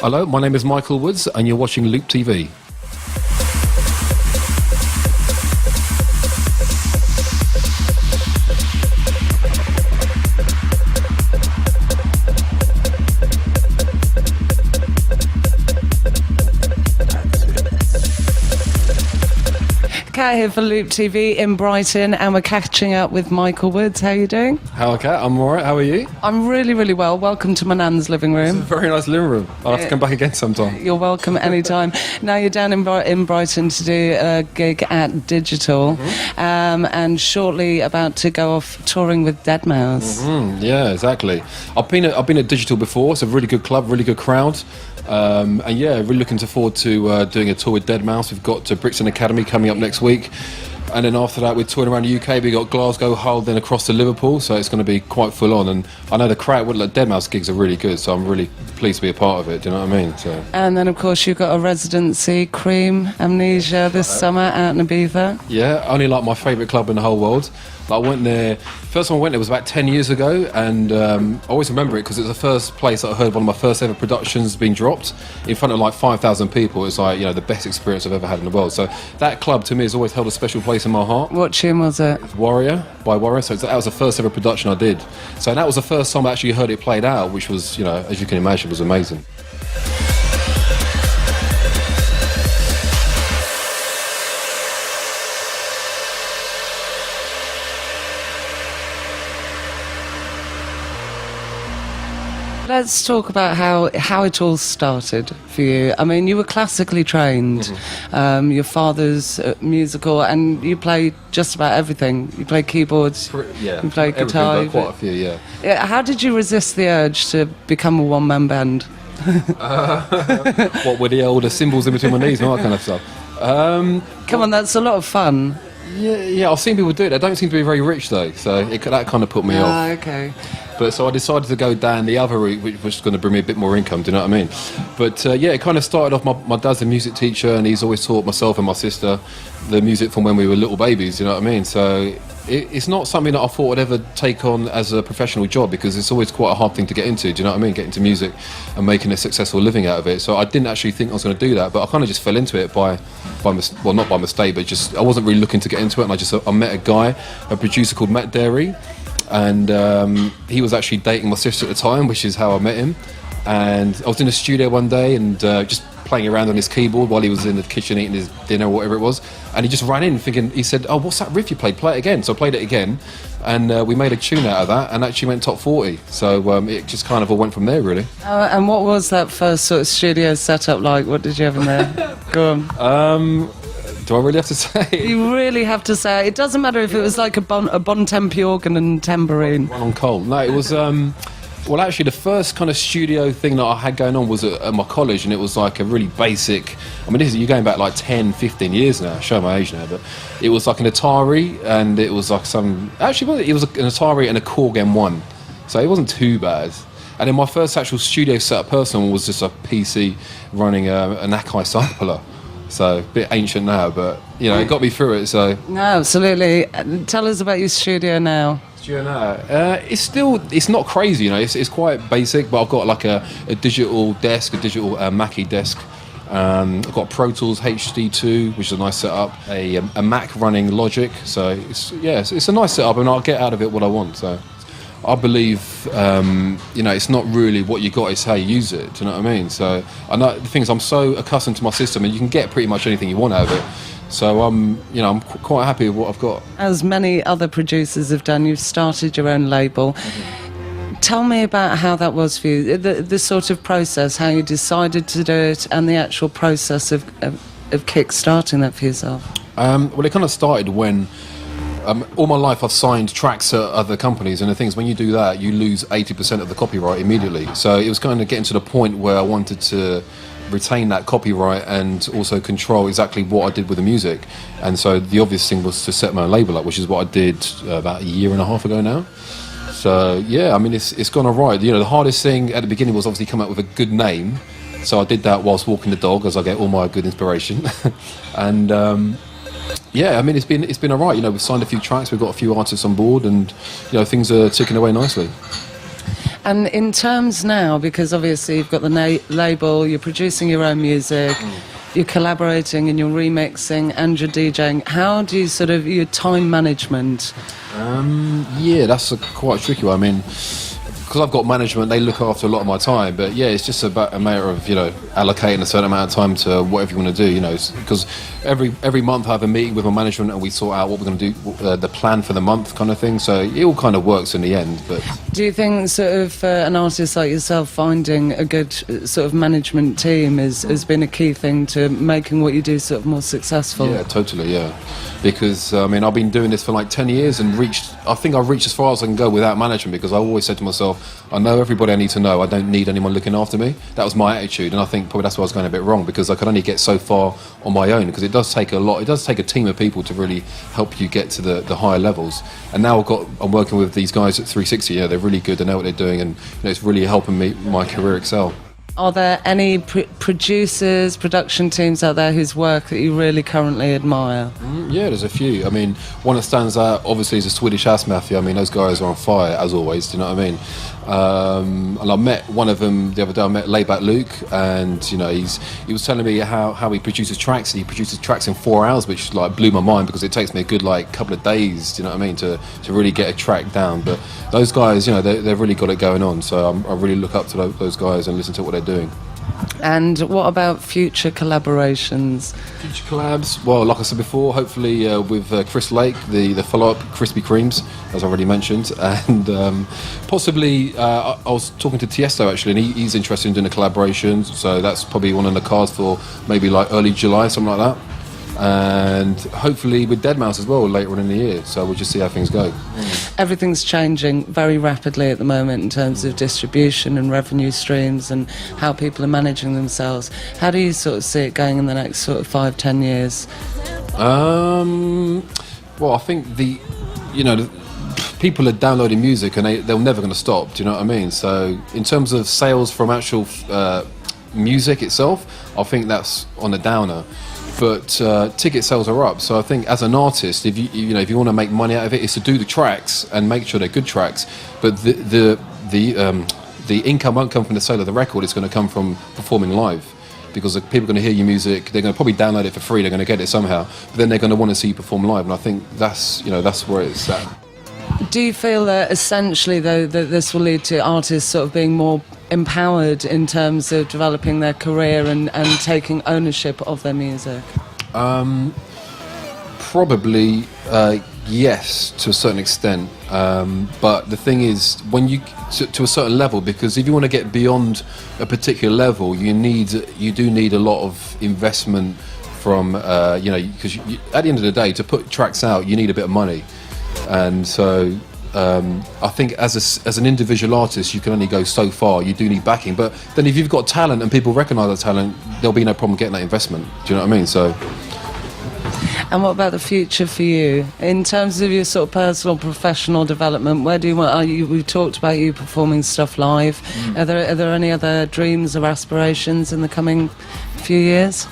Hello, my name is Michael Woods, and you're watching LoopTV. Kat here for LoopTV in Brighton, and we're catching up with Michael Woods. How are you doing? How, Kat? I'm all right. How are you? I'm really, really well. Welcome to my nan's living room. It's a very nice living room. I'll have to come back again sometime. You're welcome anytime. Now you're down in Brighton to do a gig at Digital, and shortly about to go off touring with Deadmau5. Yeah, exactly. I've been at Digital before. It's a really good club, really good crowd. And yeah, really looking forward to doing a tour with Deadmau5. We've got Brixton Academy coming up next week. And then after that, we're touring around the UK. We've got Glasgow, Hull, then across to Liverpool. So it's going to be quite full on. And I know the crowd, Deadmau5 gigs are really good. So I'm really pleased to be a part of it. Do you know what I mean? So. And then, of course, you've got a residency, Cream, Amnesia, this summer out in Ibiza. Yeah, only like my favourite club in the whole world. I went there, first time I went there was about 10 years ago, and I always remember it because it was the first place that I heard one of my first ever productions being dropped in front of like 5,000 people. It's like, the best experience I've ever had in the world. So that club to me has always held a special place in my heart. What tune was it? Warrior, by Warrior. So that was the first ever production I did. So that was the first time I actually heard it played out, which was, as you can imagine, was amazing. Let's talk about how it all started for you. I mean, you were classically trained. Your father's musical, and you play just about everything. You play keyboards, you play guitar. Quite a few, yeah. How did you resist the urge to become a one-man band? What with the older cymbals in between my knees and all that kind of stuff? Come on, that's a lot of fun. Yeah, I've seen people do it. They don't seem to be very rich though, so that kind of put me off. Okay. But so I decided to go down the other route, which was going to bring me a bit more income. Do you know what I mean? But it kind of started off. My dad's a music teacher, and he's always taught myself and my sister the music from when we were little babies. You know what I mean? So it's not something that I thought I'd ever take on as a professional job, because it's always quite a hard thing to get into. Do you know what I mean? Get into music and making a successful living out of it. So I didn't actually think I was going to do that, but I kind of just fell into it not by mistake, but just I wasn't really looking to get into it. And I met a guy, a producer called Matt Derry. And he was actually dating my sister at the time, which is how I met him. And I was in the studio one day and just playing around on his keyboard while he was in the kitchen eating his dinner or whatever it was. And he just ran in thinking, he said, "Oh, what's that riff you played? Play it again." So I played it again, and we made a tune out of that, and actually went top 40. So it just kind of all went from there, really. And what was that first sort of studio setup like? What did you have in there? Go on. Do I really have to say it? You really have to say it. It doesn't matter if it was like a bon tempi organ and tambourine. On cold. No, it was... well, actually, the first kind of studio thing that I had going on was at my college, and it was like a really basic... I mean, you're going back like 10, 15 years now. I show my age now, but it was like an Atari, and it was like some... Actually, it was an Atari and a Korg M1, so it wasn't too bad. And then my first actual studio setup personal was just a PC running an Akai sampler. So a bit ancient now, but it got me through it. So no, absolutely. Tell us about your studio now. It's not crazy, It's quite basic, but I've got like a digital desk, a digital Mackie desk. I've got Pro Tools HD2, which is a nice setup. A Mac running Logic. So it's a nice setup, and I'll get out of it what I want. So I believe, it's not really what you got, it's how you use it. Do you know what I mean? So I know the thing is, I'm so accustomed to my system, and you can get pretty much anything you want out of it. So I'm quite happy with what I've got. As many other producers have done, you've started your own label. Tell me about how that was for you, the sort of process, how you decided to do it, and the actual process of kick-starting that for yourself. Well, it kind of started when... all my life I've signed tracks at other companies, and the thing is, when you do that, you lose 80% of the copyright immediately. So it was kind of getting to the point where I wanted to retain that copyright and also control exactly what I did with the music. And so the obvious thing was to set my own label up, which is what I did about a year and a half ago now. So yeah, I mean, it's gone all right. The hardest thing at the beginning was obviously come up with a good name. So I did that whilst walking the dog, as I get all my good inspiration. And yeah, I mean, it's been all right. We've signed a few tracks, we've got a few artists on board, and things are ticking away nicely. And in terms now, because obviously you've got the label, you're producing your own music, you're collaborating and you're remixing and you're DJing, how do you sort of, your time management? Yeah, that's quite tricky one. I mean, because I've got management, they look after a lot of my time. But yeah, it's just about a matter of, allocating a certain amount of time to whatever you want to do, because every month I have a meeting with my management and we sort out what we're going to do, the plan for the month kind of thing. So it all kind of works in the end. But do you think sort of an artist like yourself finding a good sort of management team has been a key thing to making what you do sort of more successful? Yeah, totally, yeah. Because, I mean, I've been doing this for like 10 years and I think I've reached as far as I can go without management, because I always said to myself, I know everybody I need to know, I don't need anyone looking after me. That was my attitude, and I think probably that's why I was going a bit wrong, because I could only get so far on my own, because it does take a team of people to really help you get to the higher levels. And now I'm working with these guys at 360, they're really good, they know what they're doing, and it's really helping my career excel. Are there any producers, production teams out there whose work that you really currently admire? Yeah, there's a few. I mean, one that stands out obviously is the Swedish House Mafia. I mean, those guys are on fire as always. Do you know what I mean? And I met one of them the other day. I met Layback Luke, and he was telling me how he produces tracks. He produces tracks in 4 hours, which like blew my mind, because it takes me a good couple of days. Do you know what I mean, to really get a track down. But those guys, they've really got it going on. So I really look up to those guys and listen to what they're doing. And what about future collaborations? Future collabs? Well, like I said before, hopefully with Chris Lake, the follow-up Krispy Kremes, as I already mentioned, and possibly I was talking to Tiesto actually, and he's interested in doing a collaboration, so that's probably one on the cards for maybe like early July, something like that. And hopefully with Deadmau5 as well later on in the year, so we'll just see how things go. Everything's changing very rapidly at the moment in terms of distribution and revenue streams and how people are managing themselves. How do you sort of see it going in the next sort of 5-10 years? Well, I think people are downloading music and they're never going to stop, do you know what I mean? So in terms of sales from actual music itself, I think that's on a downer. But ticket sales are up, so I think as an artist, if you want to make money out of it, is to do the tracks and make sure they're good tracks. But the income won't come from the sale of the record; it's going to come from performing live, because people are going to hear your music. They're going to probably download it for free. They're going to get it somehow, but then they're going to want to see you perform live. And I think that's where it's at. Do you feel that essentially, though, that this will lead to artists sort of being more empowered in terms of developing their career and taking ownership of their music? Probably yes, to a certain extent. But the thing is, when you to a certain level, because if you want to get beyond a particular level, you do need a lot of investment from because at the end of the day, to put tracks out, you need a bit of money. And so I think as an individual artist, you can only go so far. You do need backing, but then if you've got talent and people recognise that talent, there'll be no problem getting that investment. Do you know what I mean? So. And what about the future for you in terms of your sort of personal, professional development? Where do you want? We talked about you performing stuff live. Are there any other dreams or aspirations in the coming few years?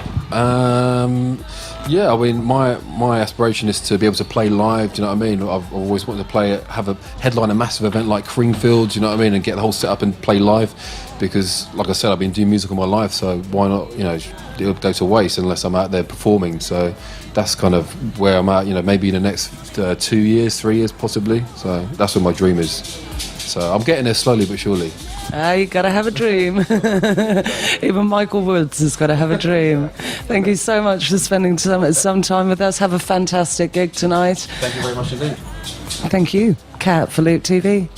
Yeah, I mean, my aspiration is to be able to play live. Do you know what I mean? I've always wanted to have a headline a massive event like Creamfield. Do you know what I mean? And get the whole setup and play live, because, like I said, I've been doing music all my life. So why not? It'll go to waste unless I'm out there performing. So that's kind of where I'm at. Maybe in the next 2 years, 3 years, possibly. So that's what my dream is. So I'm getting there slowly but surely. You gotta have a dream. Even Michael Woods has got to have a dream. Thank you so much for spending some time with us. Have a fantastic gig tonight. Thank you very much indeed. Thank you, Kat, for LoopTV.